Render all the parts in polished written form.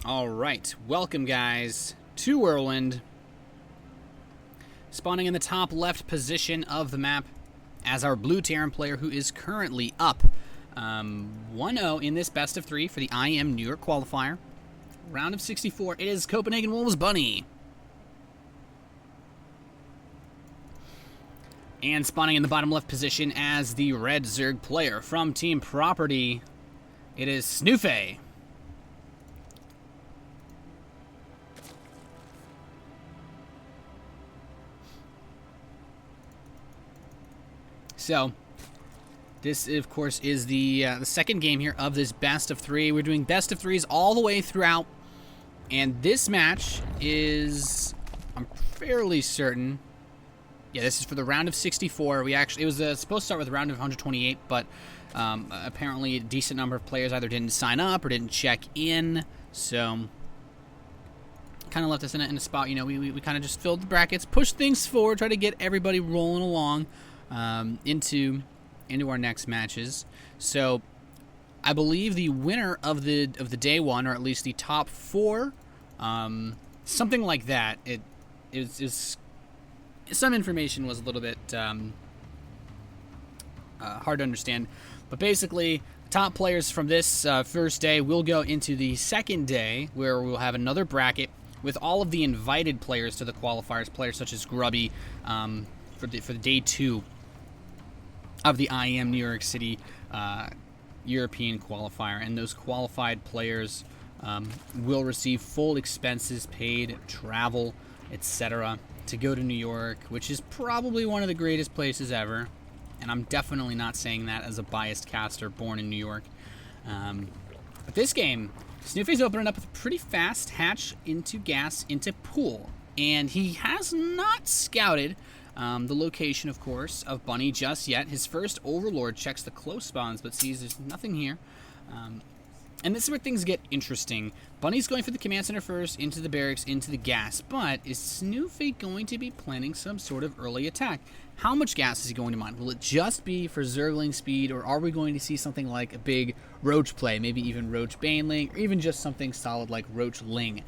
Alright, welcome guys to Whirlwind. Spawning in the top left position of the map as our blue Terran player who is currently up 1-0 in this best of 3 for the IM New York qualifier. Round of 64, it is Copenhagen Wolves Bunny. And spawning in the bottom left position as the red Zerg player from Team Property, it is Snuffe. So, this, of course, is the second game here of this best of 3. We're doing best of 3s all the way throughout. And this match is, I'm fairly certain, yeah, this is for the round of 64. It was supposed to start with a round of 128, but apparently a decent number of players either didn't sign up or didn't check in. So, kind of left us in a spot, you know, we kind of just filled the brackets, pushed things forward, tried to get everybody rolling along into our next matches. So I believe the winner of the day one, or at least the top 4, something like that. It is some information was a little bit hard to understand, but basically the top players from this first day will go into the second day, where we'll have another bracket with all of the invited players to the qualifiers, players such as Grubby, for the day 2 of the IM New York City European qualifier. And those qualified players will receive full expenses paid, travel, etc. to go to New York, which is probably one of the greatest places ever. And I'm definitely not saying that as a biased caster born in New York. But this game, Snoofy's opening up with a pretty fast hatch into gas into pool. And he has not scouted the location, of course, of Bunny just yet. His first Overlord checks the close spawns, but sees there's nothing here. And this is where things get interesting. Bunny's going for the command center first, into the barracks, into the gas. But is Snuffe going to be planning some sort of early attack? How much gas is he going to mine? Will it just be for Zergling speed, or are we going to see something like a big Roach play, maybe even Roach Baneling, or even just something solid like Roach Ling?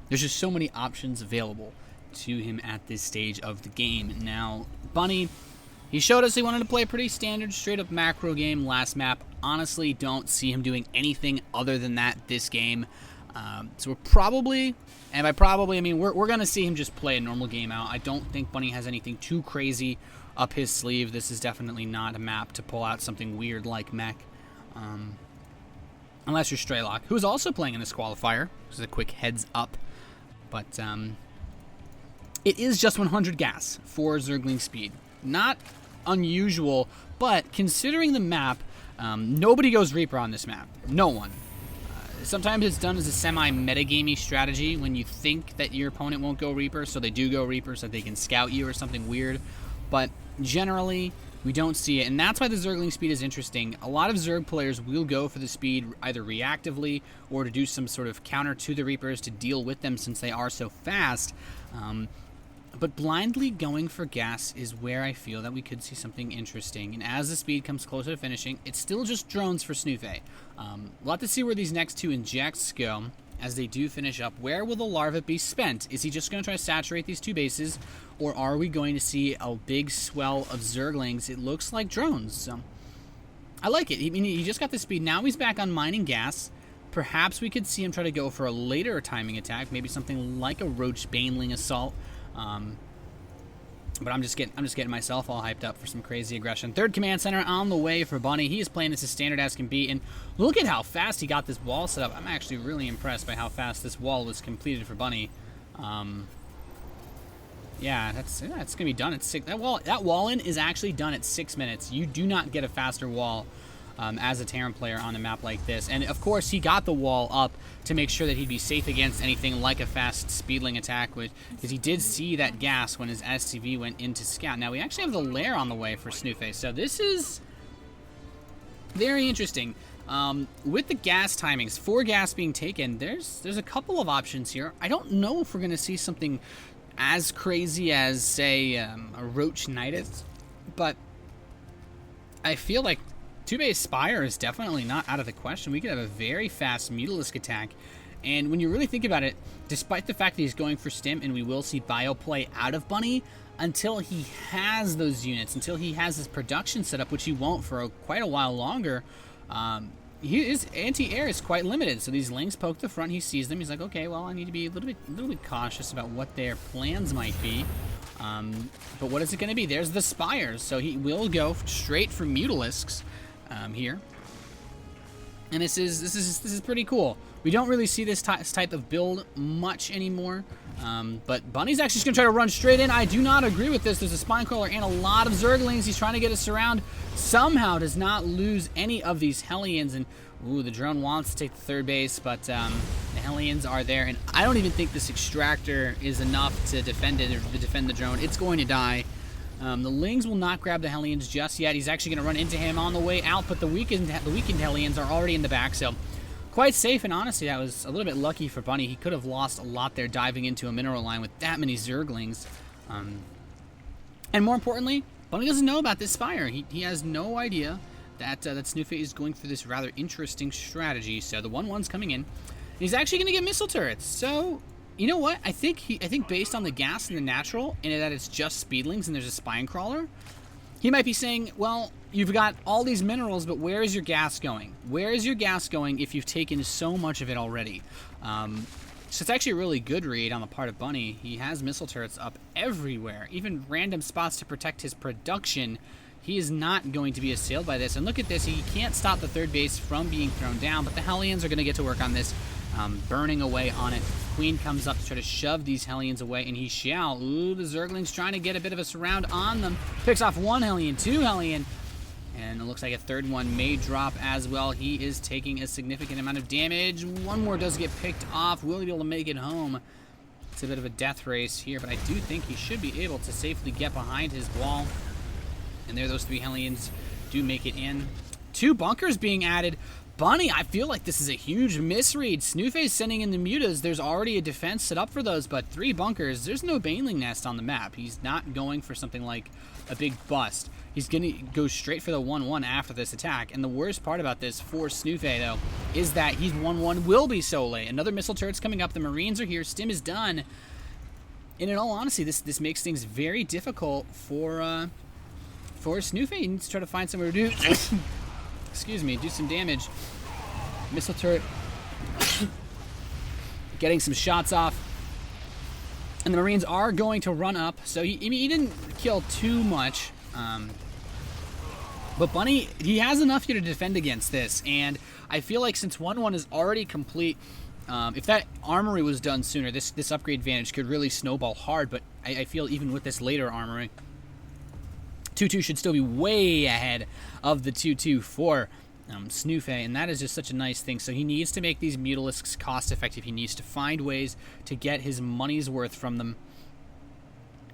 There's just so many options available to him at this stage of the game. Now, Bunny, he showed us he wanted to play a pretty standard, straight-up macro game last map. Honestly, don't see him doing anything other than that this game. So we're probably, and by probably, I mean we're going to see him just play a normal game out. I don't think Bunny has anything too crazy up his sleeve. This is definitely not a map to pull out something weird like Mech. Unless you're Straylock, who's also playing in this qualifier. Just a quick heads up. But, it is just 100 gas for Zergling speed. Not unusual, but considering the map, nobody goes Reaper on this map. No one. Sometimes it's done as a semi-metagamey strategy when you think that your opponent won't go Reaper, so they do go Reaper so they can scout you or something weird. But generally, we don't see it, and that's why the Zergling speed is interesting. A lot of Zerg players will go for the speed either reactively or to do some sort of counter to the Reapers to deal with them since they are so fast. But blindly going for gas is where I feel that we could see something interesting. And as the speed comes closer to finishing, it's still just drones for Snuffe. We'll have to see where these next 2 injects go as they do finish up. Where will the larva be spent? Is he just going to try to saturate these 2 bases? Or are we going to see a big swell of Zerglings? It looks like drones. So I like it. I mean, he just got the speed. Now he's back on mining gas. Perhaps we could see him try to go for a later timing attack. Maybe something like a Roach Baneling assault. But I'm just getting myself all hyped up for some crazy aggression. Third command center on the way for Bunny. He is playing this as standard as can be, and look at how fast he got this wall set up. I'm actually really impressed by how fast this wall was completed for Bunny. Yeah, it's gonna be done at 6. That wall in is actually done at 6 minutes. You do not get a faster wall as a Terran player on a map like this. And of course, he got the wall up to make sure that he'd be safe against anything like a fast Speedling attack, because he did see that gas when his SCV went into scout. Now, we actually have the lair on the way for Snuffe, so this is very interesting. With the gas timings, 4 gas being taken, there's a couple of options here. I don't know if we're going to see something as crazy as, say, a Roach Nidus, but I feel like Two-Base Spire is definitely not out of the question. We could have a very fast Mutalisk attack And when you really think about it, despite the fact that he's going for stim, and we will see bio play out of Bunny, until he has those units, until he has his production set up, which he won't for quite a while longer, his anti-air is quite limited. So these Lings poke the front, he sees them, he's like, okay, well, I need to be a little bit cautious about what their plans might be. But what is it going to be? There's the Spires, so he will go straight for Mutalisks here. And this is pretty cool. We don't really see this type of build much anymore, but Bunny's actually just going to try to run straight in. I do not agree with this. There's a Spinecrawler and a lot of Zerglings. He's trying to get us surround. Somehow does not lose any of these Hellions, and ooh, the drone wants to take the third base, but the Hellions are there, and I don't even think this Extractor is enough to defend it, or to defend the drone. It's going to die. The Lings will not grab the Hellions just yet. He's actually going to run into him on the way out, but the weakened Hellions are already in the back, so quite safe. And honestly, that was a little bit lucky for Bunny. He could have lost a lot there diving into a mineral line with that many Zerglings. And more importantly, Bunny doesn't know about this Spire. He has no idea that Snuffe is going through this rather interesting strategy. So the 1-1's coming in. He's actually going to get missile turrets. So you know what? I think based on the gas and the natural, and that it's just Speedlings and there's a Spinecrawler, he might be saying, well, you've got all these minerals, but where is your gas going? Where is your gas going if you've taken so much of it already? So it's actually a really good read on the part of Bunny. He has missile turrets up everywhere, even random spots to protect his production. He is not going to be assailed by this. And look at this, he can't stop the third base from being thrown down, but the Hellions are going to get to work on this, burning away on it. Queen comes up to try to shove these Hellions away, and he shall. Ooh, the Zergling's trying to get a bit of a surround on them. Picks off one Hellion, two Hellion, and it looks like a third one may drop as well. He is taking a significant amount of damage. One more does get picked off. Will he be able to make it home? It's a bit of a death race here, but I do think he should be able to safely get behind his wall. And there those three Hellions do make it in. Two bunkers being added. Bunny, I feel like this is a huge misread. Snuffe's sending in the mutas. There's already a defense set up for those, but three bunkers. There's no Baneling nest on the map. He's not going for something like a big bust. He's going to go straight for the 1-1 after this attack. And the worst part about this for Snuffe, though, is that he's 1-1 will be so late. Another missile turret's coming up. The Marines are here. Stim is done. And in all honesty, this makes things very difficult for Snuffe. He needs to try to find somewhere to do excuse me, do some damage. Missile turret getting some shots off. And the Marines are going to run up. So he didn't kill too much. But Bunny, he has enough here to defend against this. And I feel like since 1-1 is already complete, if that armory was done sooner, this upgrade advantage could really snowball hard. But I feel even with this later armory, 2-2 should still be way ahead of the 2-2 for Snuffe, and that is just such a nice thing. So he needs to make these Mutalisks cost effective. He needs to find ways to get his money's worth from them.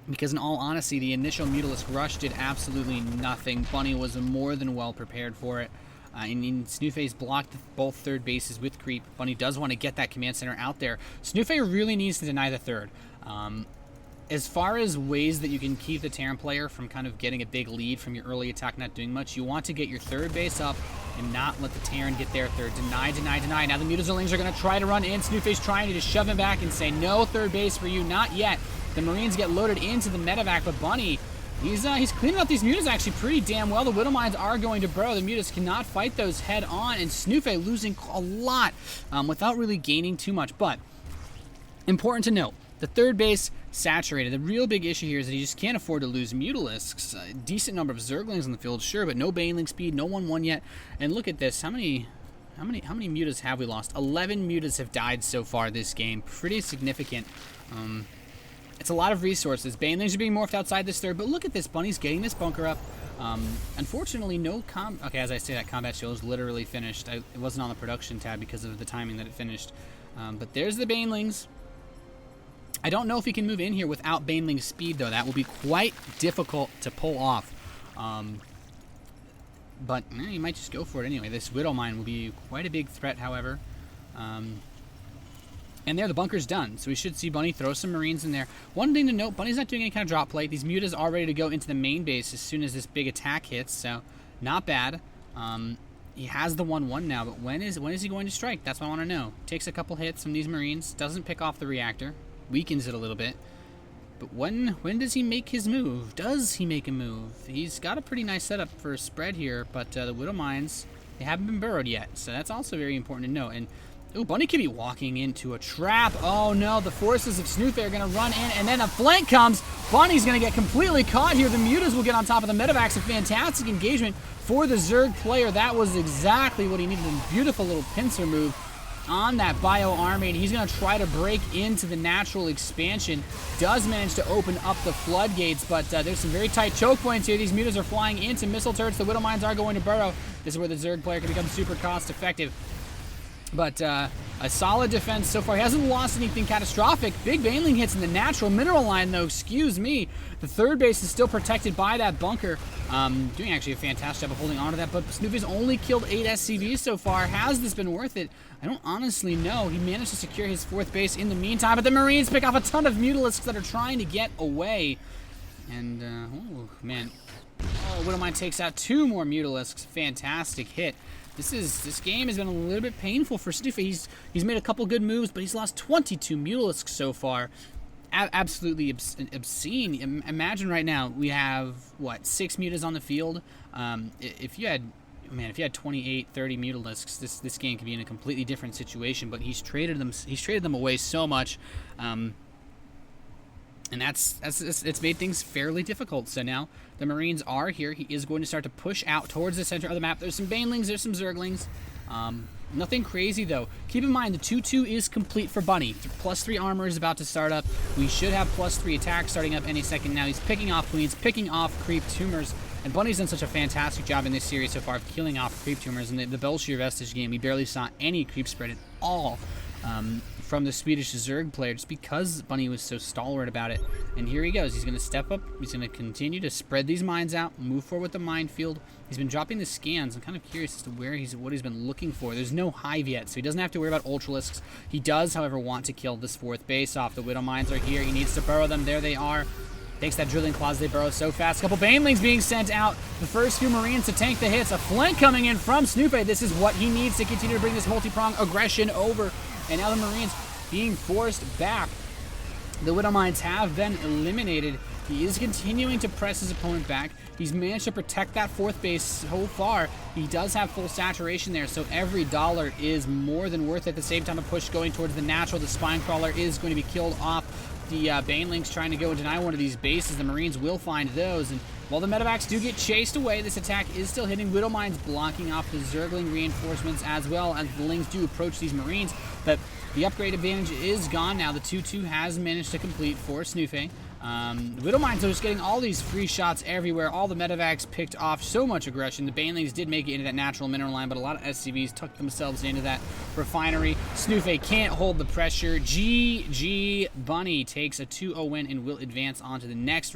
Because in all honesty, the initial Mutalisk rush did absolutely nothing. Bunny was more than well prepared for it. And Snuffe's blocked both third bases with creep. Bunny does want to get that command center out there. Snuffe really needs to deny the third. As far as ways that you can keep the Terran player from kind of getting a big lead from your early attack not doing much, you want to get your third base up and not let the Terran get their third. Deny, deny, deny. Now the Mutazerlings are going to try to run in. Snuffe's trying to just shove him back and say, no third base for you, not yet. The Marines get loaded into the medevac, but Bunny, he's cleaning up these mutas actually pretty damn well. The Widow Mines are going to burrow. The mutas cannot fight those head on, and Snuffe losing a lot without really gaining too much. But important to note, the third base saturated. The real big issue here is that he just can't afford to lose Mutalisks. A decent number of Zerglings in the field, sure, but no Baneling speed, no 1-1 yet. And look at this. How many mutas have we lost? 11 mutas have died so far this game. Pretty significant. It's a lot of resources. Banelings are being morphed outside this third, but look at this. Bunny's getting this bunker up. Unfortunately, no okay, as I say that, combat show is literally finished. It wasn't on the production tab because of the timing that it finished. But there's the Banelings. I don't know if he can move in here without Baneling speed, though. That will be quite difficult to pull off. But he might just go for it anyway. This Widow Mine will be quite a big threat, however. And there, the bunker's done. So we should see Bunny throw some Marines in there. One thing to note, Bunny's not doing any kind of drop play. These mutas are ready to go into the main base as soon as this big attack hits, so not bad. he has the 1-1 now, but when is he going to strike? That's what I want to know. Takes a couple hits from these Marines, doesn't pick off the reactor, weakens it a little bit. But when does he make his move? Does he make a move? He's got a pretty nice setup for a spread here, but the Widow Mines, they haven't been burrowed yet, so that's also very important to note. And ooh, Bunny could be walking into a trap. Oh no, the forces of Snuffe are going to run in, and then a flank comes. Bunny's going to get completely caught here. The Mutas will get on top of the Medivacs. A fantastic engagement for the Zerg player. That was exactly what he needed. A beautiful little pincer move on that bio army, and he's going to try to break into the natural expansion. Does manage to open up the floodgates, but there's some very tight choke points here. These Mutas are flying into missile turrets. The Widow Mines are going to burrow. This is where the Zerg player can become super cost effective. But a solid defense so far. He hasn't lost anything catastrophic. Big Baneling hits in the natural mineral line, though. Excuse me. The third base is still protected by that bunker. Doing actually a fantastic job of holding on to that. But Snoopy's only killed 8 SCVs so far. Has this been worth it? I don't honestly know. He managed to secure his 4th base in the meantime. But the Marines pick off a ton of Mutalisks that are trying to get away. And, oh, man. Oh, Widowmine takes out 2 more Mutalisks. Fantastic hit. This game has been a little bit painful for Snuffe. He's made a couple good moves, but he's lost 22 Mutalisks so far. Absolutely obscene. Imagine right now we have what, 6 Mutas on the field. If you had 28, 30 Mutalisks, this game could be in a completely different situation. But he's traded them away so much. And it's made things fairly difficult. So now the Marines are here. He is going to start to push out towards the center of the map. There's some Banelings, there's some Zerglings. Nothing crazy though. Keep in mind the 2-2 is complete for Bunny. +3 armor is about to start up. We should have +3 attack starting up any second now. He's picking off Queens, picking off Creep Tumors. And Bunny's done such a fantastic job in this series so far of killing off Creep Tumors. In the Belshir Vestige game, we barely saw any creep spread at all. From the Swedish Zerg player, just because Bunny was so stalwart about it. And here he goes. He's going to step up. He's going to continue to spread these mines out, move forward with the minefield. He's been dropping the scans. I'm kind of curious as to what he's been looking for. There's no hive yet, so he doesn't have to worry about Ultralisks. He does, however, want to kill this 4th base off. The Widow Mines are here. He needs to burrow them. There they are. Takes that drilling claws. They burrow so fast. A couple Banelings being sent out. The first few Marines to tank the hits. A flank coming in from Snuffe. This is what he needs to continue to bring this multi-prong aggression over. And now the Marines being forced back. The Widow Mines have been eliminated. He is continuing to press his opponent back. He's managed to protect that 4th base so far. He does have full saturation there, so every dollar is more than worth it. At the same time, a push going towards the natural. The Spine Crawler is going to be killed off. The Banelings trying to go and deny one of these bases. The Marines will find those. And while the Medivacs do get chased away, this attack is still hitting. Widow Mines blocking off the Zergling reinforcements as well as the Lings do approach these Marines. But the upgrade advantage is gone now. The 2-2 has managed to complete for Snuffe. Widow Mines are just getting all these free shots everywhere. All the Medivacs picked off so much aggression. The Banelings did make it into that natural mineral line, but a lot of SCVs tucked themselves into that refinery. Snuffe can't hold the pressure. GG Bunny takes a 2-0 win and will advance on to the next